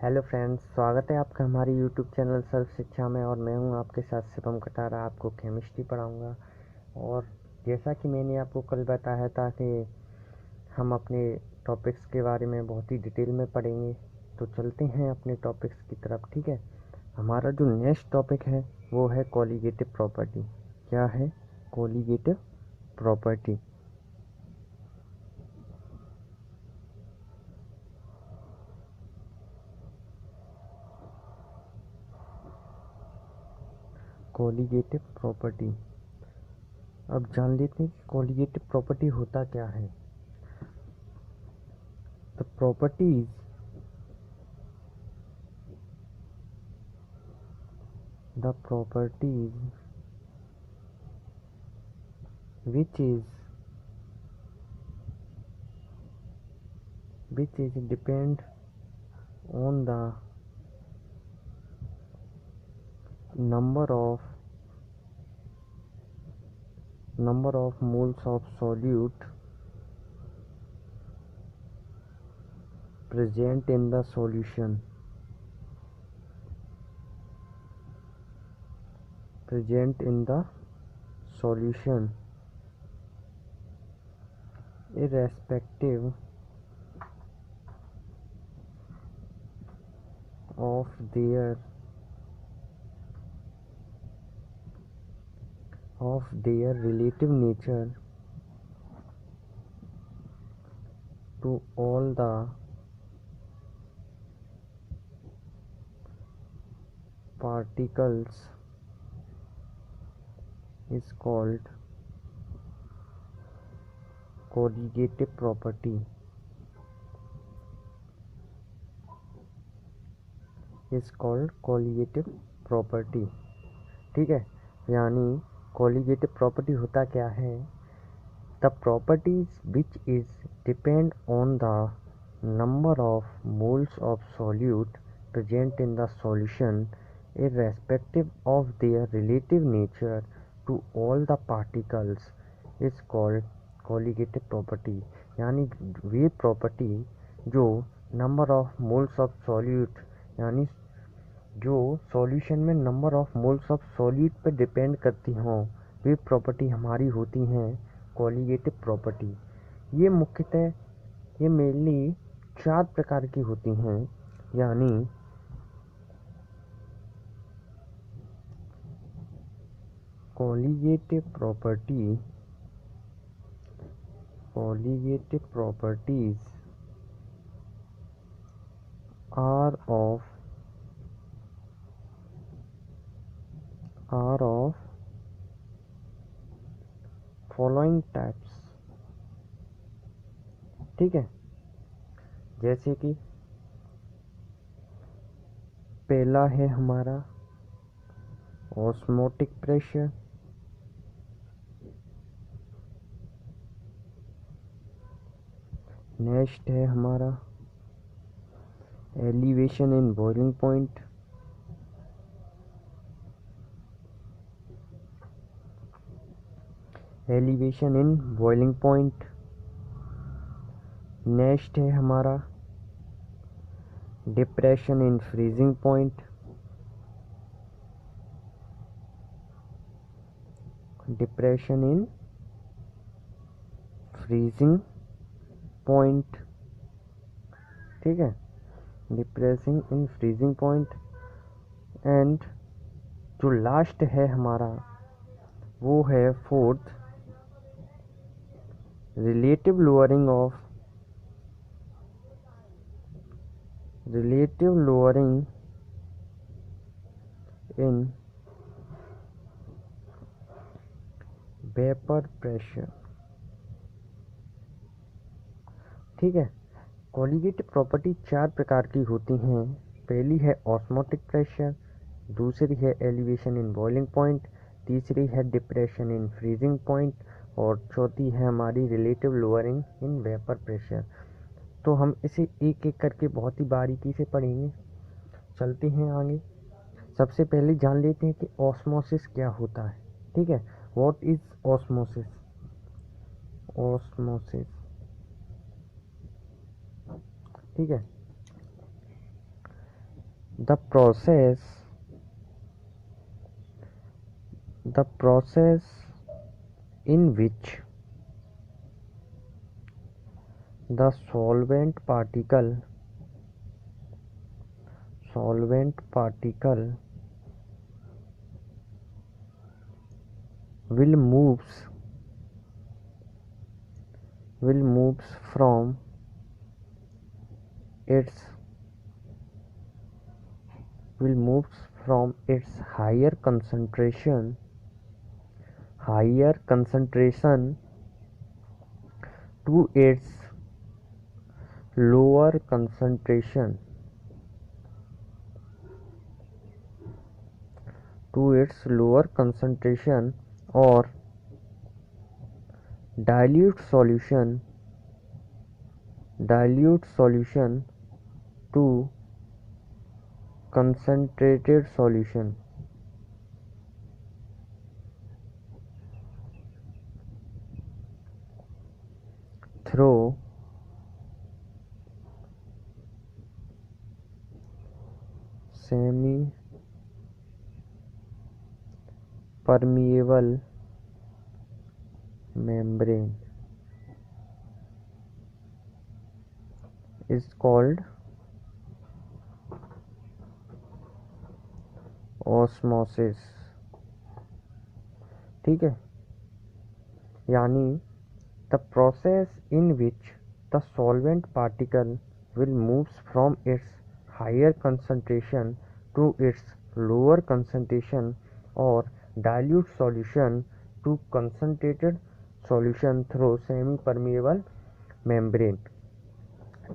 Hello friends, स्वागत है आपका हमारे यूट्यूब चैनल सर्व शिक्षा में। और मैं हूं आपके साथ शिवम कटारा, आपको केमिस्ट्री पढ़ाऊंगा। और जैसा कि मैंने आपको कल बताया था कि हम अपने टॉपिक्स के बारे में बहुत ही डिटेल में पढ़ेंगे, तो चलते हैं अपने टॉपिक्स की तरफ। ठीक है, हमारा जो नेक्स्ट टॉपिक है वो है कोलिगेटिव प्रॉपर्टी। क्या है कोलिगेटिव प्रॉपर्टी? कोलिगेटिव प्रॉपर्टी, अब जान लेते हैं कि कोलिगेटिव प्रॉपर्टी होता क्या है। The properties the properties which is depend on the number of moles of solute present in the solution irrespective of their relative nature to all the particles is called colligative property. ठीक है, यानी colligative property होता क्या है? The properties which is depend on the number of moles of solute present in the solution irrespective of their relative nature to all the particles is called colligative property। यानी वे property जो number of moles of solute, यानी जो solution में number of moles of solute पर depend करती हों, वे property हमारी होती हैं कोलिगेटिव प्रॉपर्टी। ये मेनली 4 प्रकार की होती हैं, यानी colligative properties are of following types. ठीक है, जैसे कि पहला है हमारा ऑस्मोटिक प्रेशर, नेक्स्ट है हमारा elevation in boiling point, next है हमारा डिप्रेशन इन फ्रीजिंग पॉइंट, ठीक है, depressing in freezing point. And जो लास्ट है हमारा वो है fourth, relative lowering in vapour pressure. ठीक है, कोलिगेटिव प्रॉपर्टी 4 प्रकार की होती हैं। पहली है ऑस्मोटिक प्रेशर, दूसरी है एलिवेशन इन बॉइलिंग पॉइंट, तीसरी है डिप्रेशन इन फ्रीजिंग पॉइंट, और चौथी है हमारी relative lowering in vapour pressure. तो हम इसे एक एक करके बहुत ही बारीकी से पढ़ेंगे। चलते हैं आगे। सबसे पहले जान लेते हैं कि ऑस्मोसिस क्या होता है। ठीक है, व्हाट इज ऑस्मोसिस? ठीक है, the process in which the solvent particle will moves from its higher concentration to its lower concentration or dilute solution to concentrated solution through semi permeable membrane is called osmosis। ठीक है, यानी the process in which the solvent particle will moves from its higher concentration to its lower concentration or dilute solution to concentrated solution through semi permeable membrane।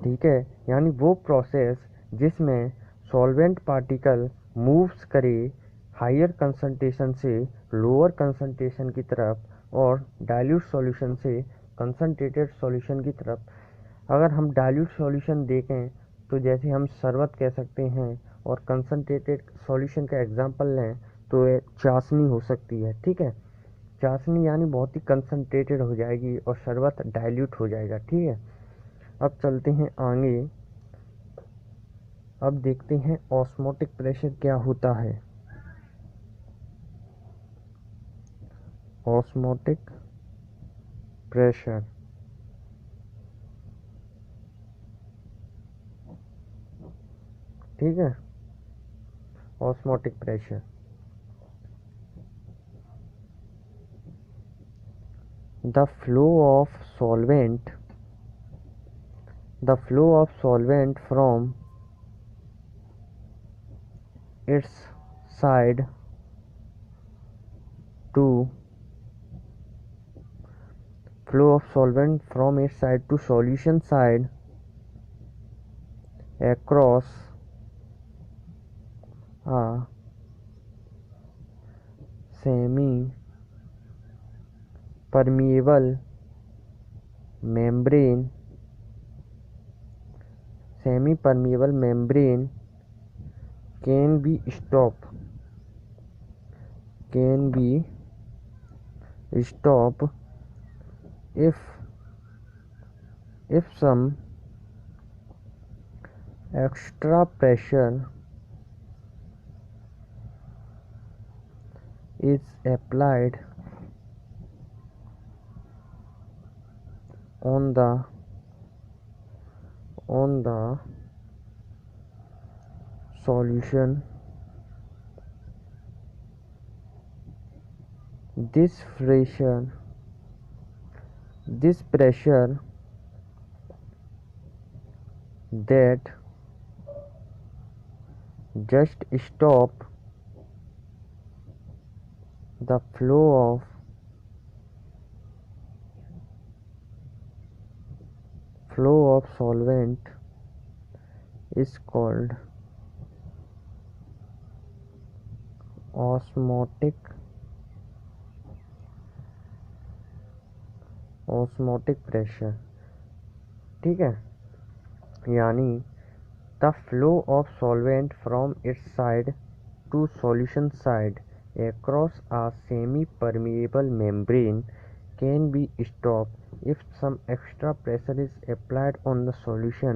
ठीक है, यानी वो process जिसमें solvent particle moves करे higher concentration से lower concentration की तरफ और डाइल्यूट सॉल्यूशन से कंसंट्रेटेड सॉल्यूशन की तरफ। अगर हम डाइल्यूट सॉल्यूशन देखें तो जैसे हम शरबत कह सकते हैं, और कंसंट्रेटेड सॉल्यूशन का एग्जांपल लें तो ये चाशनी हो सकती है। ठीक है, चाशनी यानी बहुत ही कंसंट्रेटेड हो जाएगी और शरबत डाइल्यूट हो जाएगा। ठीक है, अब चलते हैं आगे। अब देखते हैं ऑस्मोटिक प्रेशर क्या होता है। ऑस्मोटिक प्रेशर ठीक है, osmotic pressure the flow of solvent from its side to solution side across a semi permeable membrane can be stopped if some extra pressure is applied on the solution. This pressure that just stop the flow of solvent is called osmotic pressure। ठीक है, यानी the flow of solvent from its side to solution side across a semi-permeable membrane can be stopped if some extra pressure is applied on the solution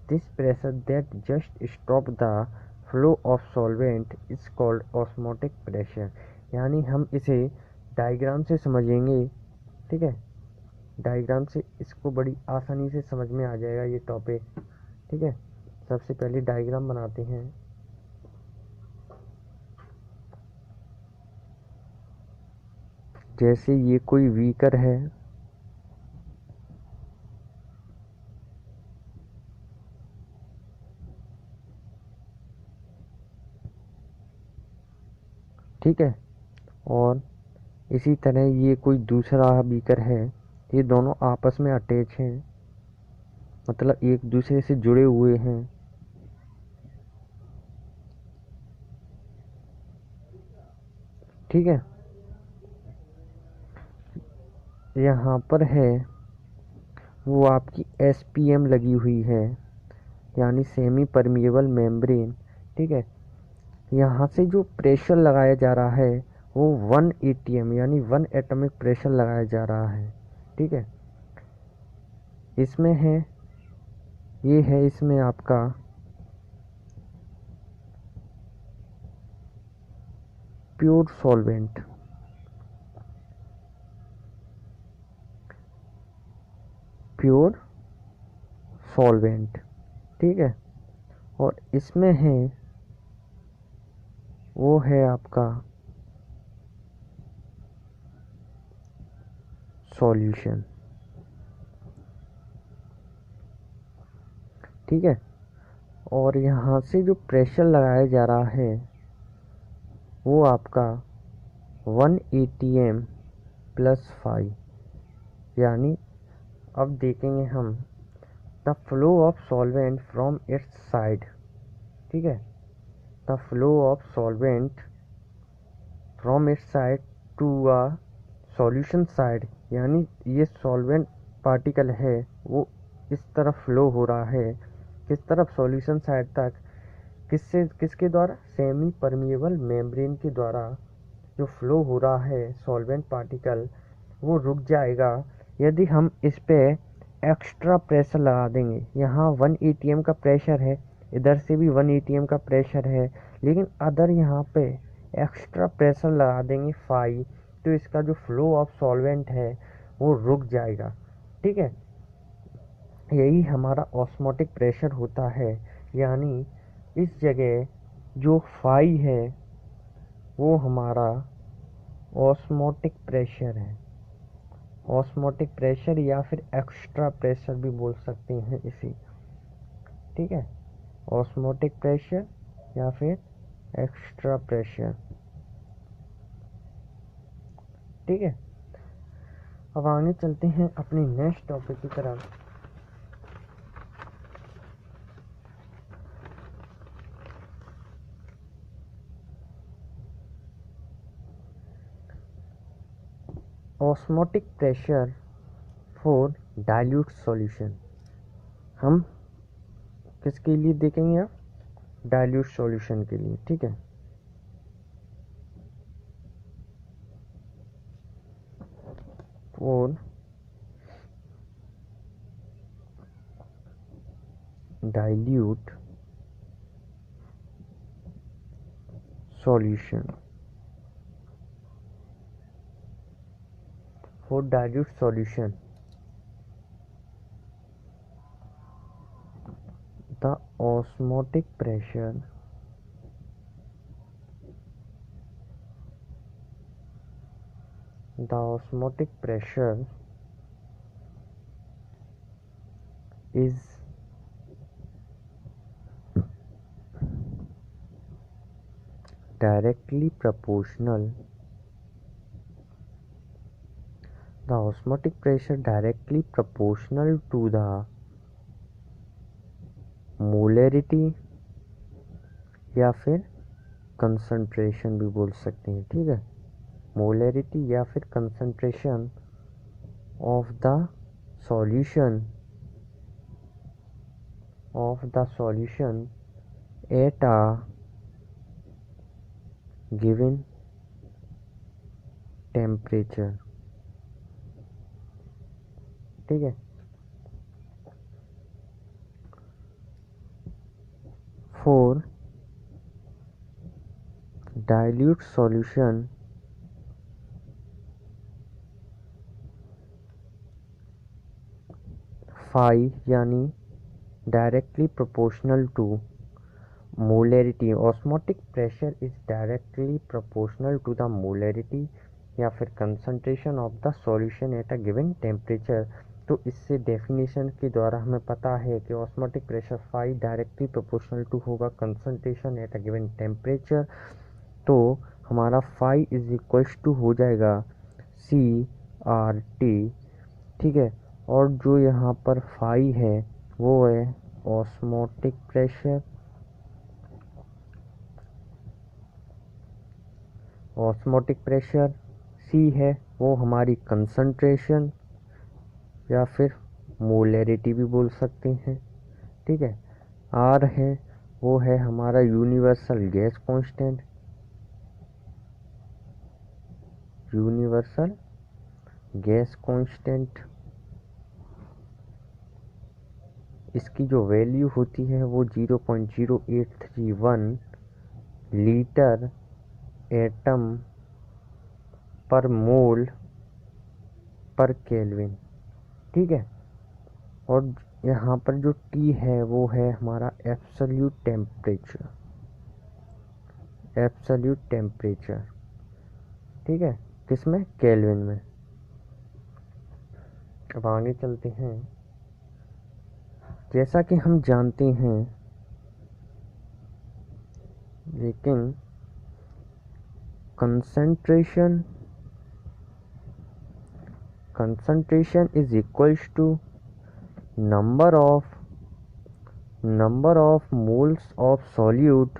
This pressure that just stop the flow of solvent is called osmotic pressure। यानी हम इसे diagram से समझेंगे, ठीक है, diagram से इसको बड़ी आसानी से समझ में आ जाएगा ये टॉपिक, ठीक है। सबसे पहले डायग्राम बनाते हैं। जैसे ये कोई बीकर है, ठीक है, और इसी तरह ये कोई दूसरा बीकर है। ये दोनों आपस में अटैच हैं, मतलब एक दूसरे से जुड़े हुए हैं, ठीक है। यहाँ पर है वो आपकी SPM लगी हुई है, यानी सेमी परमिएबल मेम्ब्रेन, ठीक है। यहाँ से जो प्रेशर लगाया जा रहा है वो 1 ATM यानी 1 एटॉमिक प्रेशर लगाया जा रहा है, ठीक है। इसमें है, ये है इसमें आपका प्योर सॉल्वेंट, प्योर सॉल्वेंट, ठीक है। और इसमें है वो है आपका सॉल्यूशन, ठीक है। और यहाँ से जो प्रेशर लगाया जा रहा है वो आपका 1 ATM प्लस 5, यानी अब देखेंगे हम the flow of solvent from its side, ठीक है। The flow of solvent from its side to a solution side, यानी ये सॉल्वेंट पार्टिकल है वो इस तरफ फ्लो हो रहा है, किस तरफ, सॉल्यूशन साइड तक। किससे, किसके द्वारा, सेमी परमिएबल मेम्ब्रेन के द्वारा जो फ्लो हो रहा है सॉल्वेंट पार्टिकल वो रुक जाएगा यदि हम इस पे एक्स्ट्रा प्रेशर लगा देंगे। यहाँ 1 ATM का प्रेशर है, इधर से भी 1 ATM का प्रेशर है, लेकिन अदर यहाँ पे एक्स्ट्रा प्रेशर लगा देंगे 5, तो इसका जो फ्लो ऑफ सॉल्वेंट है वो रुक जाएगा, ठीक है। यही हमारा ऑस्मोटिक प्रेशर होता है, यानी इस जगह जो 5 है वो हमारा ऑस्मोटिक प्रेशर है। ऑस्मोटिक प्रेशर या फिर एक्स्ट्रा प्रेशर भी बोल सकते हैं इसी, ठीक है। ऑस्मोटिक प्रेशर या फिर एक्स्ट्रा प्रेशर, ठीक है। अब आगे चलते हैं अपने नेक्स्ट टॉपिक की तरफ। Osmotic pressure for dilute solution. हम किसके लिए देखेंगे, आप डाइल्यूट सॉल्यूशन के लिए, ठीक है। For dilute solution, for dilute solution the osmotic pressure is directly proportional the osmotic pressure directly proportional to the molarity या फिर कंसंट्रेशन भी बोल सकते हैं, ठीक है। मोलैरिटी या फिर concentration of the solution at a given temperature, ठीक है। For dilute solution, phi यानी directly proportional to molarity. osmotic pressure is directly proportional to the molarity या फिर concentration of the solution at a given temperature. तो इससे definition के द्वारा हमें पता है कि osmotic pressure phi directly proportional to होगा concentration at a given temperature. तो हमारा फाई इज इक्वल्स टू हो जाएगा CRT. ठीक है, और जो यहाँ पर फाई है वो है osmotic pressure. Osmotic pressure C है वो हमारी कंसंट्रेशन या फिर मोलैरिटी भी बोल सकते हैं. ठीक है, R है वो है हमारा universal gas constant. Universal gas constant इसकी जो वैल्यू होती है वो 0.0831 लीटर एटम पर मोल पर केल्विन. ठीक है, और यहाँ पर जो T है वो है हमारा एब्सोल्यूट टेम्परेचर. Absolute temperature. ठीक है, किसमें? केल्विन में. अब आगे चलते हैं. जैसा कि हम जानते हैं, लेकिन concentration is equals to number of moles of solute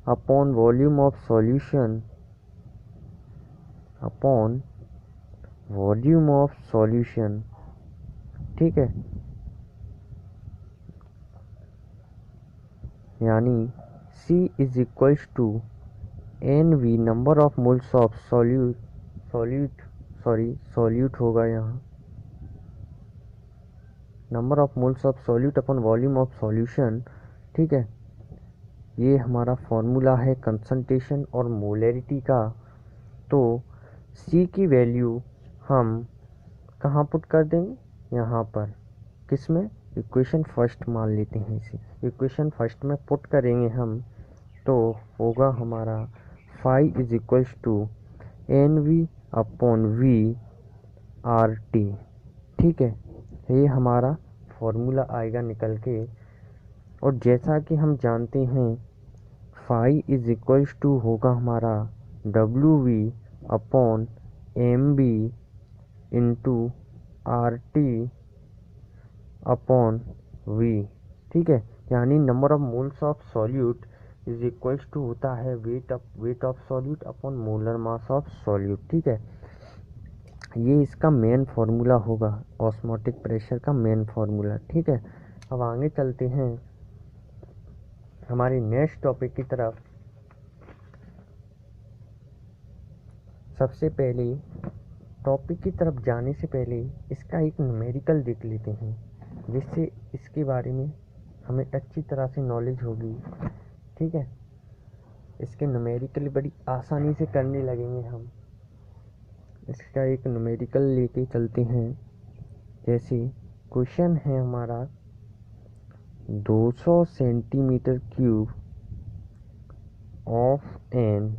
upon volume of solution upon volume of solution. ठीक है, यानी C is equals to NV number of moles of solute होगा यहाँ number of moles of solute upon volume of solution. ठीक है, ये हमारा formula है कंसंट्रेशन और मोलैरिटी का. तो C की वैल्यू हम कहाँ पुट कर देंगे? यहाँ पर. किस में? इक्वेशन फर्स्ट मान लेते हैं इसे. इक्वेशन फर्स्ट में पुट करेंगे हम तो होगा हमारा phi is equals to NV upon VRT. ठीक है, ये हमारा फॉर्मूला आएगा निकल के. और जैसा कि हम जानते हैं फाई इज इक्वल्स टू होगा हमारा WV upon MB into RT upon V. ठीक है, यानी number of moles of solute is equals to होता है weight of solute upon molar mass of solute. ठीक है, ये इसका मेन फार्मूला होगा, ऑस्मोटिक प्रेशर का मेन फार्मूला. ठीक है, अब आगे चलते हैं हमारे नेक्स्ट टॉपिक की तरफ. सबसे पहले टॉपिक की तरफ जाने से पहले इसका एक न्यूमेरिकल देख लेते हैं, जिससे इसके बारे में हमें अच्छी तरह से नॉलेज होगी. ठीक है, इसके न्यूमेरिकल बड़ी आसानी से करने लगेंगे हम. इसका एक न्यूमेरिकल लेके चलते हैं. जैसे क्वेश्चन है हमारा 200 centimetre cube of an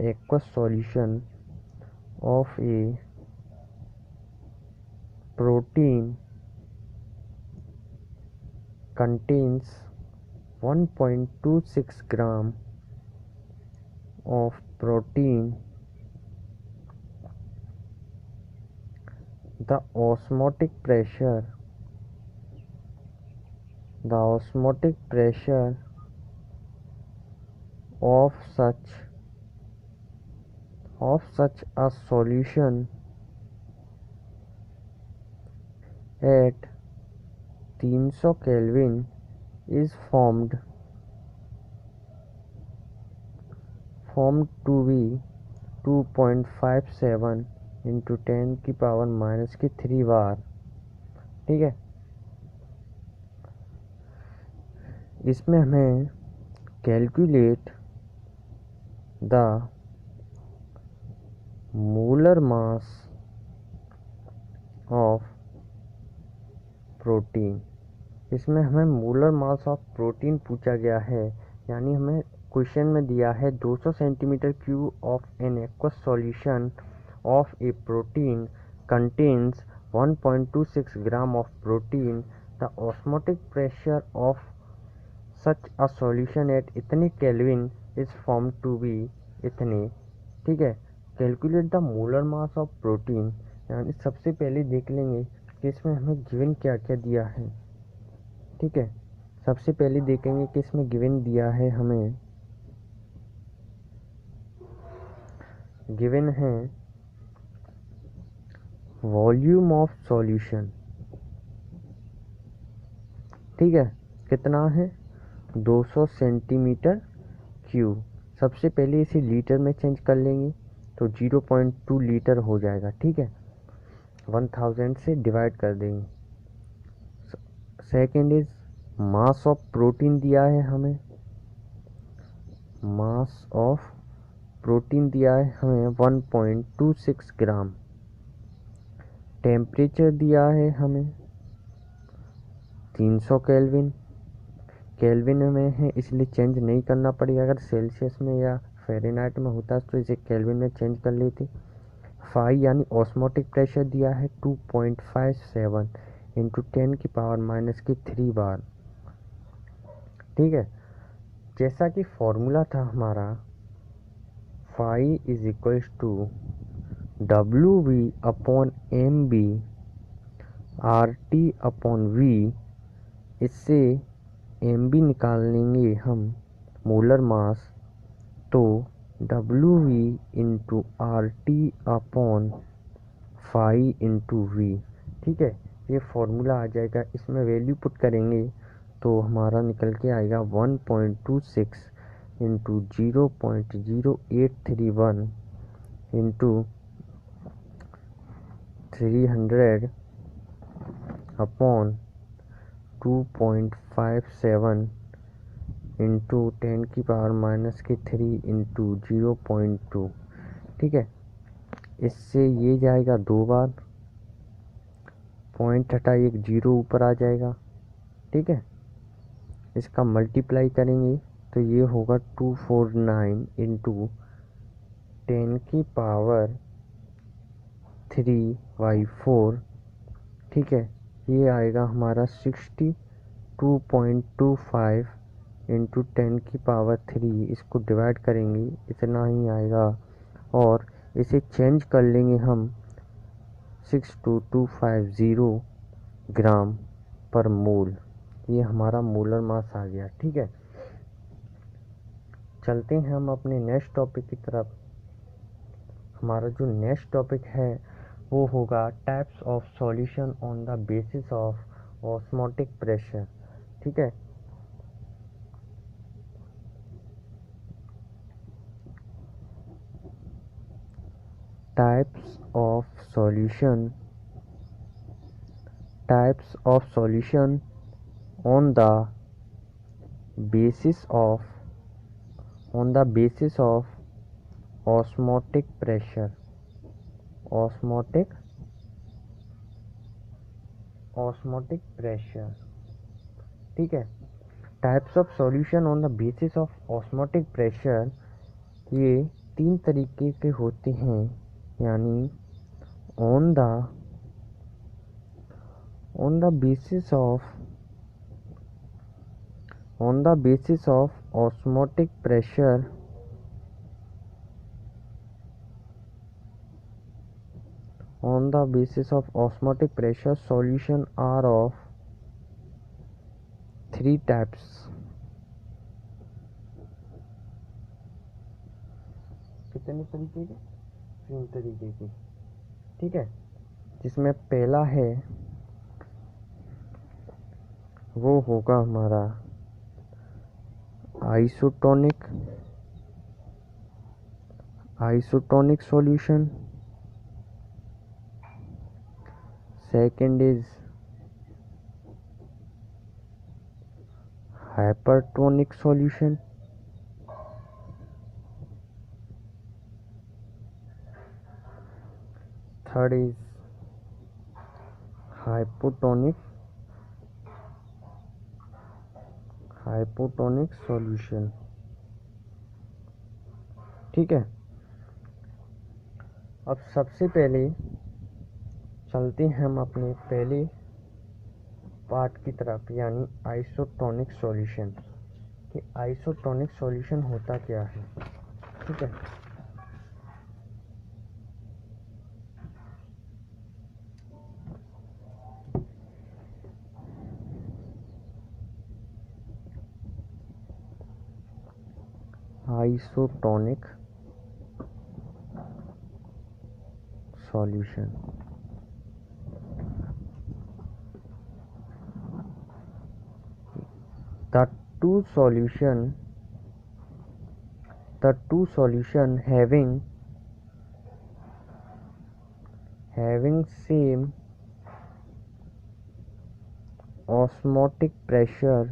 aqueous solution of a protein contains 1.26 gram of protein. The osmotic pressure of such a solution at 300 Kelvin is formed to 2.57 into 10⁻³ बार। ठीक है, इसमें हमें calculate the molar mass of protein, इसमें हमें molar mass of protein पूछा गया है। यानी हमें क्वेश्चन में दिया है 200 centimetre cube of an aqueous solution of a protein contains 1.26 gram of protein, the osmotic pressure of such a solution at इतने केल्विन इज फॉर्म टू बी इतने। ठीक है, calculate the molar mass of protein, यानी सबसे पहले देख लेंगे कि इसमें हमें गिवन क्या क्या दिया है। ठीक है, सबसे पहले देखेंगे कि इसमें गिवन दिया है, हमें गिवन है वॉल्यूम ऑफ सॉल्यूशन। ठीक है, कितना है 200 सेंटीमीटर क्यूब। सबसे पहले इसे लीटर में चेंज कर लेंगे तो 0.2 लीटर हो जाएगा। ठीक है, 1000 से डिवाइड कर देंगे। Second is mass of protein दिया है हमें, मास ऑफ प्रोटीन दिया है हमें 1.26 ग्राम। टेम्परेचर दिया है हमें 300 केल्विन, केल्विन में है इसलिए चेंज नहीं करना पड़ेगा। अगर सेल्सियस में या फ़ारेनहाइट में होता तो इसे केल्विन में चेंज कर लेते। फाई यानी ऑस्मोटिक प्रेशर दिया है 2.57 इंटू 10⁻³ बार। ठीक है, जैसा कि फॉर्मूला था हमारा, phi is equals to WV/MB RT/V। इससे MB निकालेंगे हम मोलर मास, तो WV इंटू RT/5/V। ठीक है, ये फॉर्मूला आ जाएगा, इसमें वैल्यू पुट करेंगे तो हमारा निकल के आएगा 1.26 इंटू 0.0831 इंटू 300/2.57 इंटू 10⁻³ इंटू 0.2। ठीक है, इससे ये जाएगा 2 बार, पॉइंट हटा एक 0 ऊपर आ जाएगा। ठीक है, इसका मल्टीप्लाई करेंगे तो ये होगा 249 इंटू 10⁻³ ठीक है, ये आएगा हमारा 62.25 इंटू 10⁻³। इसको डिवाइड करेंगे इतना ही आएगा, और इसे चेंज कर लेंगे हम 62250 ग्राम पर मोल। ये हमारा मोलर मास आ गया। ठीक है, चलते हैं हम अपने नेक्स्ट टॉपिक की तरफ। हमारा जो नेक्स्ट टॉपिक है वो होगा types of solution on the basis of osmotic pressure. ठीक है, types of solution on the basis of osmotic pressure. Osmotic pressure. ठीक है, types of solution on the basis of osmotic pressure, ये 3 तरीके के होते हैं। यानी on the basis of osmotic pressure, solution are of 3 types। कितने तरीके के? 3 तरीके के। ठीक है, जिसमें पहला है वो होगा हमारा isotonic solution. Second is hypertonic solution. Third is hypotonic solution. ठीक है, अब सबसे पहले चलते हैं हम अपने पहले पार्ट की तरफ, यानी आइसोटोनिक सॉल्यूशन। कि आइसोटोनिक सॉल्यूशन होता क्या है। ठीक है, isotonic solution. The two solution having same osmotic pressure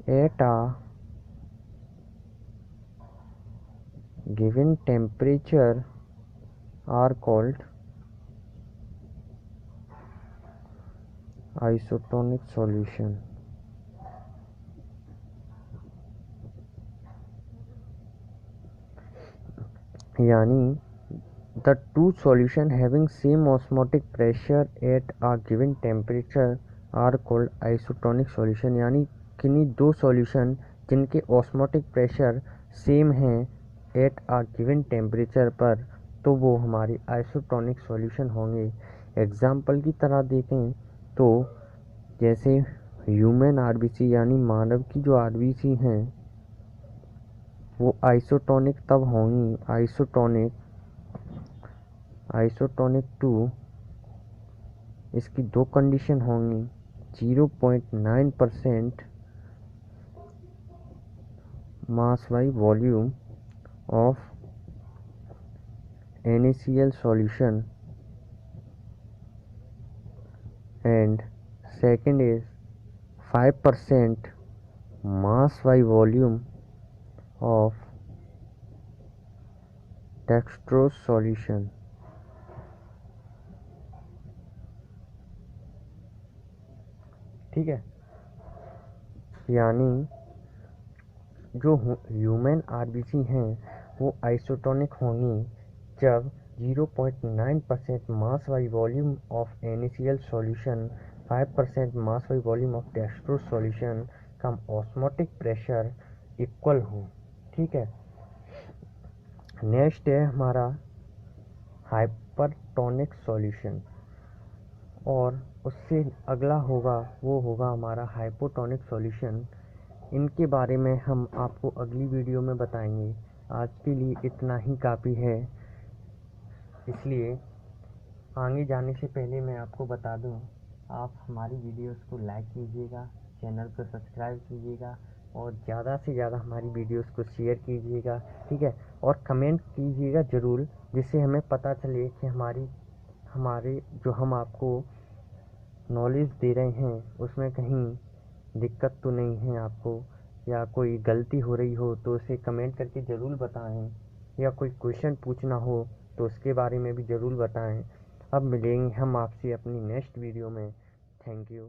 at a given temperature are called isotonic solution। यानी the two solution having same osmotic pressure at a given temperature are called isotonic solution। यानी किन्हीं दो solution जिनके osmotic pressure same हैं eight आ given temperature पर, तो वो हमारे आइसोटोनिक सॉल्यूशन होंगे। एग्जाम्पल की तरह देखें तो जैसे ह्यूमन आरबीसी यानी मानव की जो आरबीसी हैं वो आइसोटोनिक तब होंगी, आइसोटोनिक टू, इसकी दो कंडीशन होंगी। 0.9% mass by volume of NaCl solution, and second is 5% mass by volume of dextrose solution। ठीक है, यानी जो ह्यूमन आरबीसी हैं वो आइसोटोनिक होंगी जब 0.9% mass by volume of NaCl solution, 5% mass by volume of dextrose solution का ऑस्मोटिक प्रेशर इक्वल हो। ठीक है, नेक्स्ट है हमारा हाइपरटोनिक सॉल्यूशन, और उससे अगला होगा वो होगा हमारा हाइपोटोनिक सॉल्यूशन। इनके बारे में हम आपको अगली वीडियो में बताएंगे। आज के लिए इतना ही काफ़ी है, इसलिए आगे जाने से पहले मैं आपको बता दूं, आप हमारी वीडियोस को लाइक कीजिएगा, चैनल को सब्सक्राइब कीजिएगा और ज़्यादा से ज़्यादा हमारी वीडियोस को शेयर कीजिएगा। ठीक है, और कमेंट कीजिएगा ज़रूर, जिससे हमें पता चले कि हमारे जो हम आपको नॉलेज दे रहे हैं उसमें कहीं दिक्कत तो नहीं है आपको, या कोई गलती हो रही हो तो उसे कमेंट करके ज़रूर बताएं, या कोई क्वेश्चन पूछना हो तो उसके बारे में भी ज़रूर बताएं। अब मिलेंगे हम आपसे अपनी नेक्स्ट वीडियो में। Thank you.